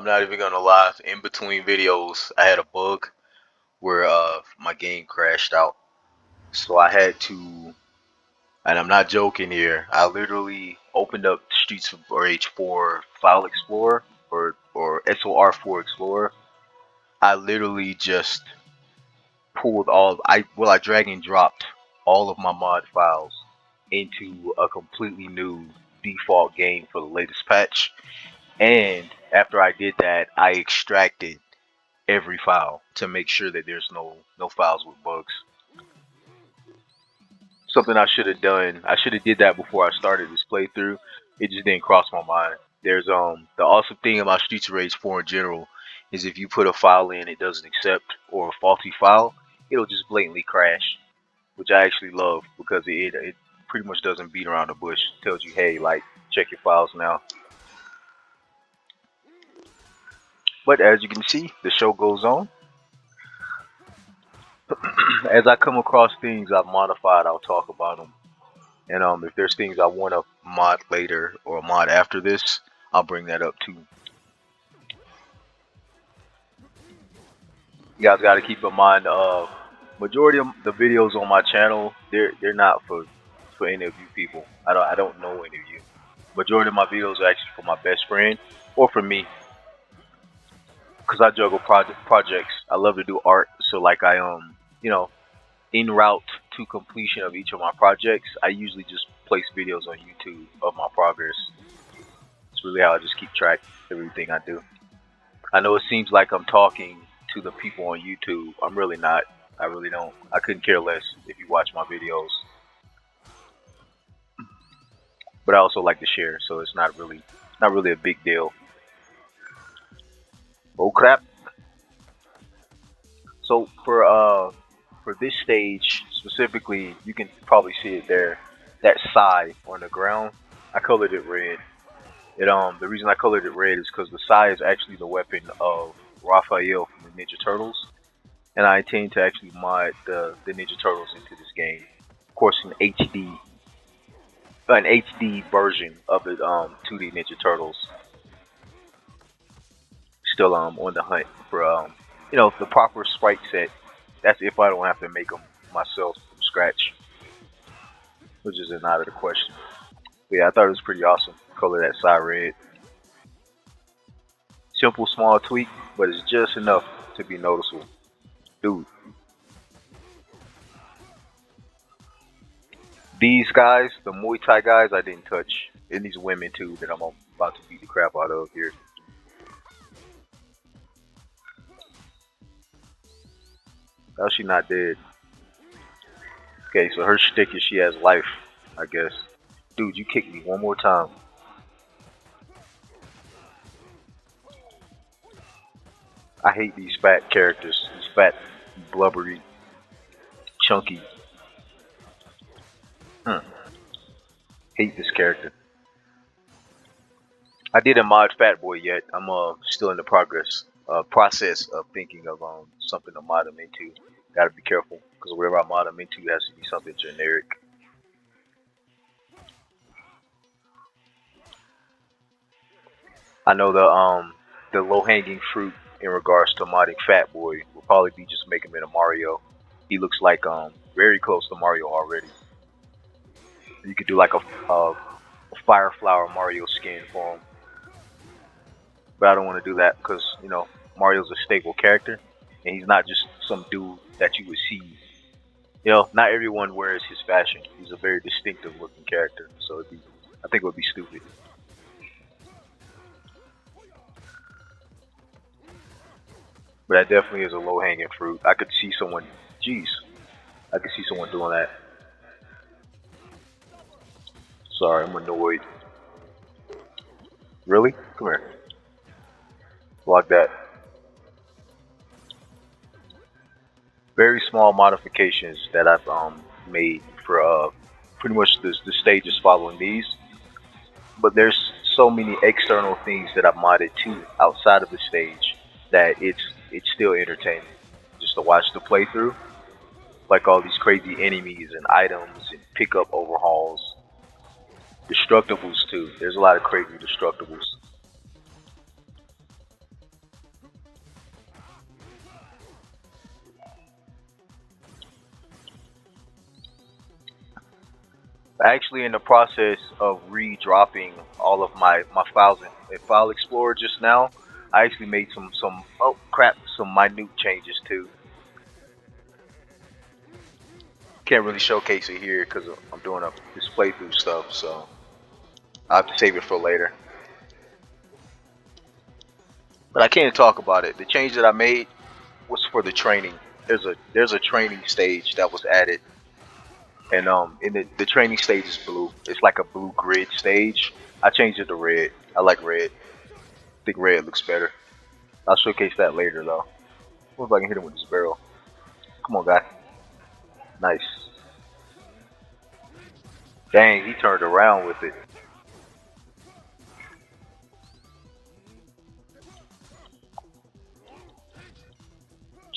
not even gonna lie. In between videos, I had a bug where my game crashed out, so I had to. And I'm not joking here. I literally opened up Streets of Rage 4 File Explorer or SOR4 Explorer. I literally just pulled all. I drag and dropped all of my mod files into a completely new default game for the latest patch. And after I did that, I extracted every file to make sure that there's no files with bugs. Something I should have done. I should have did that before I started this playthrough. It just didn't cross my mind. There's the awesome thing about Streets of Rage 4 in general is if you put a file in it doesn't accept or a faulty file, it'll just blatantly crash, which I actually love because it pretty much doesn't beat around the bush. It tells you, hey, like, check your files now. But as you can see, the show goes on. As I come across things I've modified, I'll talk about them. And if there's things I want to mod later or mod after this, I'll bring that up too. You guys got to keep in mind, majority of the videos on my channel, they're not for any of you people. I don't know any of you. Majority of my videos are actually for my best friend or for me, because I juggle projects. I love to do art, so like you know, en route to completion of each of my projects, I usually just place videos on YouTube of my progress. It's really how I just keep track of everything I do. I know it seems like I'm talking to the people on YouTube. I'm really not. I really don't. I couldn't care less if you watch my videos. But I also like to share, so it's not really a big deal. Oh crap. So for this stage specifically, you can probably see it there. That sai on the ground, I colored it red. The reason I colored it red is because the sai is actually the weapon of Raphael from the Ninja Turtles, and I intend to actually mod the Ninja Turtles into this game. Of course, an HD version of the 2D Ninja Turtles. Still on the hunt for the proper sprite set. That's if I don't have to make them myself from scratch, which is not out of the question. But yeah, I thought it was pretty awesome. Color that side red. Simple, small tweak, but it's just enough to be noticeable. Dude, these guys, the Muay Thai guys, I didn't touch. And these women too that I'm about to beat the crap out of here. How's she not dead? Okay, so her shtick is she has life, I guess. Dude, you kicked me one more time. I hate these fat characters. These fat, blubbery, chunky. Hate this character. I didn't mod Fat Boy yet. I'm still in the process of thinking of something to mod him into. Gotta be careful because whatever I mod him into has to be something generic. I know the low hanging fruit in regards to modding Fat Boy will probably be just making him into Mario. He looks like very close to Mario already. You could do like a Fire Flower Mario skin for him, but I don't want to do that because Mario's a stable character, and he's not just some dude that you would see. Not everyone wears his fashion. He's a very distinctive looking character, so I think it would be stupid. But that definitely is a low hanging fruit. I could see someone, jeez, I could see someone doing that. Sorry, I'm annoyed. Really? Come here. Block that. Very small modifications that I've made for pretty much the stages following these. But there's so many external things that I've modded too outside of the stage that it's still entertaining just to watch the playthrough. Like all these crazy enemies and items and pickup overhauls. Destructibles too. There's a lot of crazy destructibles. Actually in the process of re-dropping all of my files in File Explorer just now. I actually made some oh crap some minute changes too. Can't really showcase it here because I'm doing this playthrough stuff, so I'll have to save it for later. But I can't talk about it. The change that I made was for the training. There's a training stage that was added, and in the training stage is blue. It's like a blue grid stage. I changed it to red. I like red. I think red looks better. I'll showcase that later though. What if I can hit him with this barrel? Come on, guy. Nice. Dang, he turned around with it.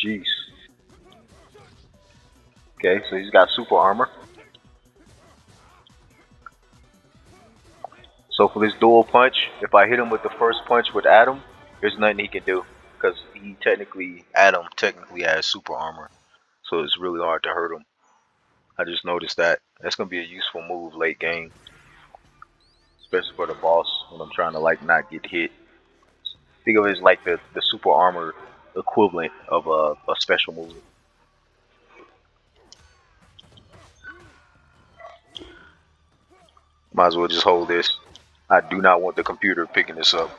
Jeez. Okay, so he's got super armor. So for this dual punch, if I hit him with the first punch with Adam, there's nothing he can do because Adam technically has super armor. So it's really hard to hurt him. I just noticed that. That's gonna be a useful move late game, especially for the boss when I'm trying to like not get hit. Think of it as like the super armor equivalent of a special move. Might as well just hold this. I do not want the computer picking this up.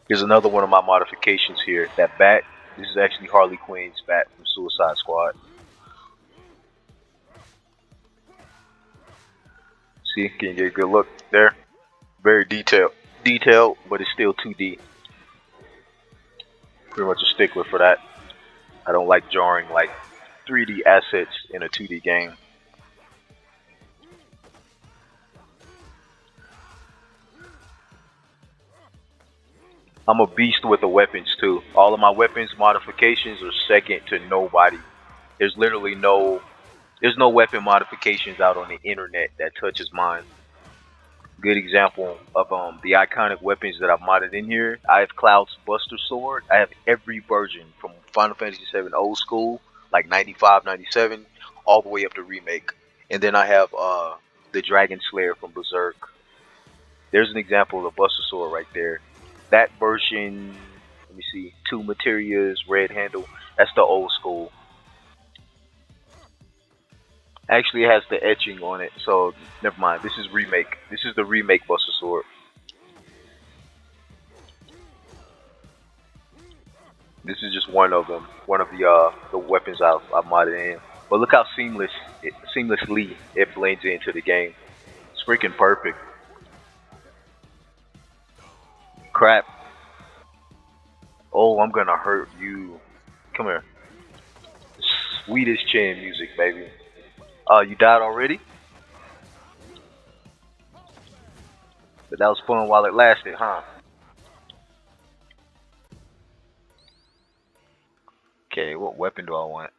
Here's another one of my modifications here. That bat. This is actually Harley Quinn's bat from Suicide Squad. See, can you get a good look there? Very detailed, but it's still 2D. Pretty much a stickler for that. I don't like jarring like 3D assets in a 2D game. I'm a beast with the weapons too. All of my weapons modifications are second to nobody. There's literally there's no weapon modifications out on the internet that touches mine. Good example of the iconic weapons that I've modded in here. I have Cloud's Buster Sword. I have every version from Final Fantasy VII old school, like 95, 97, all the way up to remake. And then I have the Dragon Slayer from Berserk. There's an example of the Buster Sword right there. That version, let me see, two materials, red handle. That's the old school. Actually, it has the etching on it, so never mind. This is remake. This is the remake Buster Sword. This is just one of them, one of the weapons I've modded in. But look how seamlessly it blends into the game. It's freaking perfect. Crap. Oh, I'm gonna hurt you. Come here. Sweetest chin music, baby. You died already? But that was fun while it lasted, huh? Okay, what weapon do I want?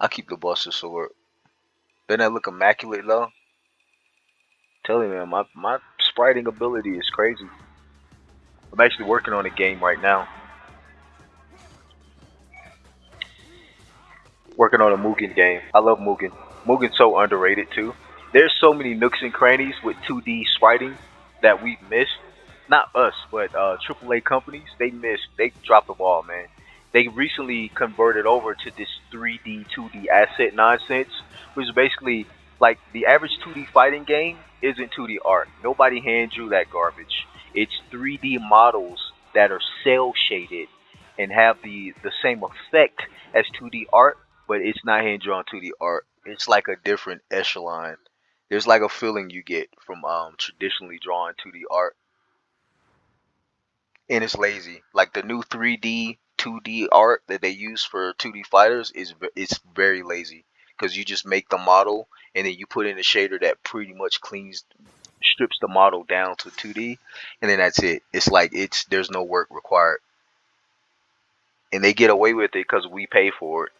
I'll keep the Buster Sword. Doesn't that look immaculate though? Tell you, man, my spriting ability is crazy. I'm actually working on a game right now. Working on a Mugen game. I love Mugen. Mugen's so underrated too. There's so many nooks and crannies with 2D spriting that we've missed. Not us, but AAA companies. They missed. They dropped the ball, man. They recently converted over to this 3D, 2D asset nonsense, which is basically like the average 2D fighting game isn't 2D art. Nobody hand drew that garbage. It's 3D models that are cell shaded and have the same effect as 2D art, but it's not hand drawn 2D art. It's like a different echelon. There's like a feeling you get from traditionally drawn 2D art, and it's lazy. Like the new 3D, 2D art that they use for 2D fighters it's very lazy because you just make the model and then you put in a shader that pretty much strips the model down to 2D, and then that's it. It's like there's no work required, and they get away with it because we pay for it.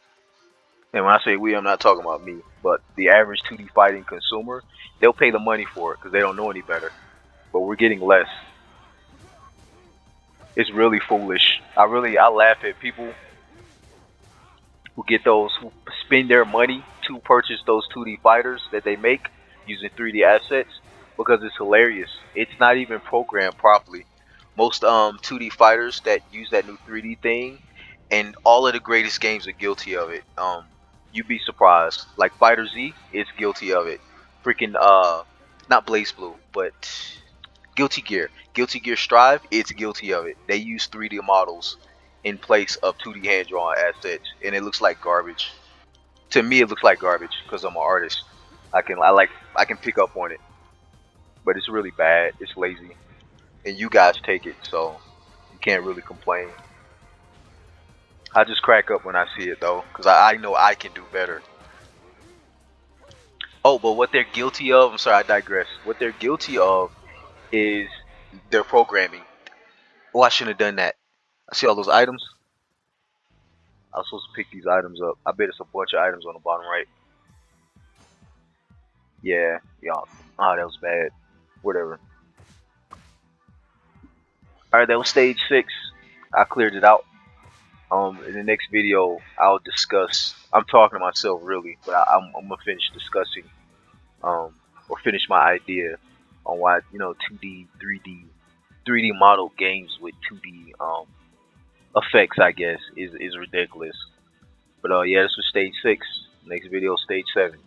And when I say we, I'm not talking about me, but the average 2D fighting consumer, they'll pay the money for it because they don't know any better. But we're getting less. It's really foolish. I laugh at people who get those, who spend their money to purchase those 2D fighters that they make using 3D assets because it's hilarious. It's not even programmed properly. Most 2D fighters that use that new 3D thing, and all of the greatest games are guilty of it. You'd be surprised. Like Fighter Z is guilty of it. Freaking not Blaze Blue, but Guilty Gear. Guilty Gear Strive, it's guilty of it. They use 3D models in place of 2D hand drawn assets, and it looks like garbage. To me, it looks like garbage because I'm an artist. I can pick up on it, but it's really bad. It's lazy, and you guys take it, so you can't really complain. I just crack up when I see it though, because I know I can do better. Oh, but what they're guilty of, I'm sorry, I digress. What they're guilty of is their programming. Oh, I shouldn't have done that. I see all those items. I was supposed to pick these items up. I bet it's a bunch of items on the bottom right. Yeah, yeah. Oh, that was bad. Whatever. Alright, that was stage 6. I cleared it out. In the next video, I'll discuss. I'm talking to myself really, but I'm gonna finish discussing, or finish my idea on why 2D, 3D model games with 2D effects, I guess, is ridiculous. But yeah, this was stage 6. Next video, stage 7.